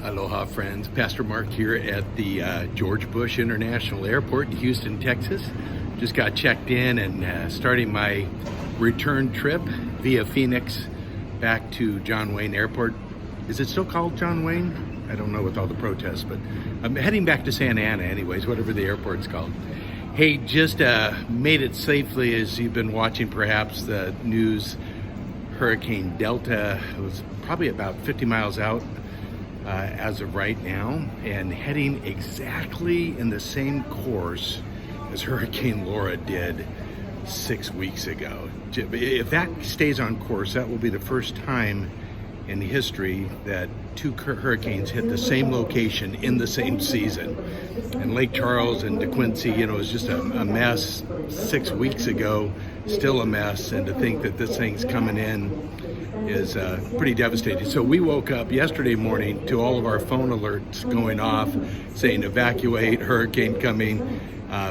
Aloha, friends. Pastor Mark here at the George Bush International Airport in Houston, Texas. Just got checked in and starting my return trip via Phoenix back to John Wayne Airport. Is it still called John Wayne? I don't know with all the protests, but I'm heading back to Santa Ana anyways, whatever the airport's called. Hey, just made it safely, as you've been watching perhaps the news. Hurricane Delta was probably about 50 miles out as of right now, and heading exactly in the same course as Hurricane Laura did 6 weeks ago. If that stays on course, that will be the first time in history that two hurricanes hit the same location in the same season. And Lake Charles and DeQuincy, it was just a mess 6 weeks ago, still a mess, and to think that this thing's coming in is pretty devastating. So we woke up yesterday morning to all of our phone alerts going off saying evacuate, hurricane coming.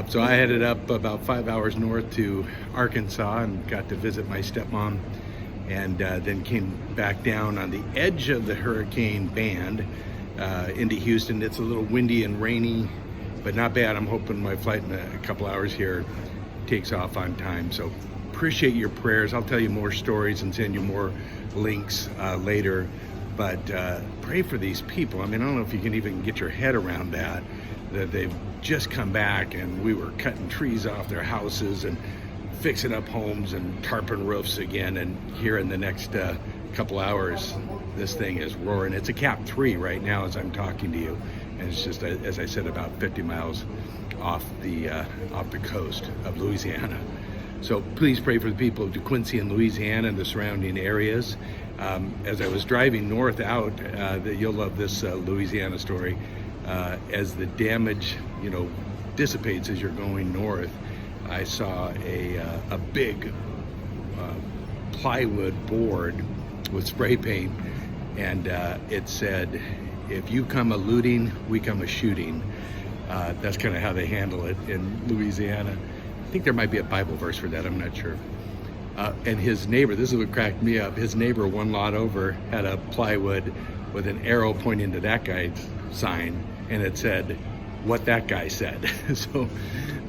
So I headed up about 5 hours north to Arkansas and got to visit my stepmom, and then came back down on the edge of the hurricane band into Houston. It's a little windy and rainy, but not bad. I'm hoping my flight in a couple hours here takes off on time. So appreciate your prayers. I'll tell you more stories and send you more links later, but pray for these people. I mean, I don't know if you can even get your head around that they've just come back and we were cutting trees off their houses and fixing up homes and tarping roofs again, and here in the next couple hours this thing is roaring. It's a Cat 3 right now as I'm talking to you, and it's just, as I said, about 50 miles off the coast of Louisiana. So please pray for the people of DeQuincy and Louisiana and the surrounding areas. As I was driving north out, you'll love this Louisiana story, as the damage dissipates as you're going north. I saw a big plywood board with spray paint, and it said, "If you come a looting, we come a shooting." That's kind of how they handle it in Louisiana. I think there might be a Bible verse for that, I'm not sure. And his neighbor, this is what cracked me up, his neighbor one lot over had a plywood with an arrow pointing to that guy's sign, and it said, "What that guy said." So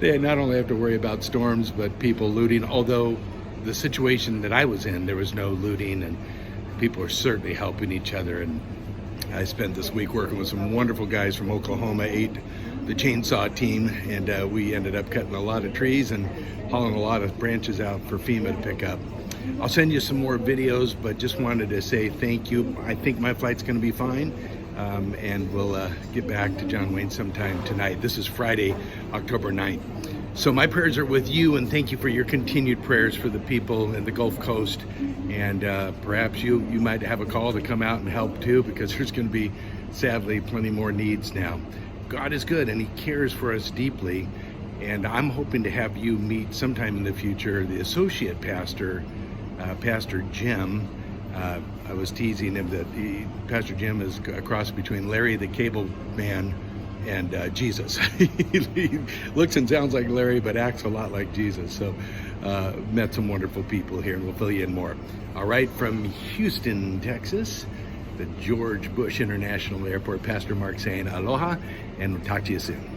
they not only have to worry about storms, but people looting, although the situation that I was in, there was no looting, and people are certainly helping each other. And I spent this week working with some wonderful guys from Oklahoma, the chainsaw team, and we ended up cutting a lot of trees and hauling a lot of branches out for FEMA to pick up. I'll send you some more videos, but just wanted to say thank you. I think my flight's going to be fine, and we'll get back to John Wayne sometime tonight. This is Friday, October 9th. So my prayers are with you, and thank you for your continued prayers for the people in the Gulf Coast. And perhaps you might have a call to come out and help too, because there's going to be, sadly, plenty more needs now. God is good, and He cares for us deeply. And I'm hoping to have you meet sometime in the future the associate pastor, Pastor Jim. I was teasing him that Pastor Jim is a cross between Larry the Cable Man and Jesus. He looks and sounds like Larry, but acts a lot like Jesus. So met some wonderful people here, and we'll fill you in more. All right, from Houston, Texas, the George Bush International Airport, Pastor Mark saying aloha, and we'll talk to you soon.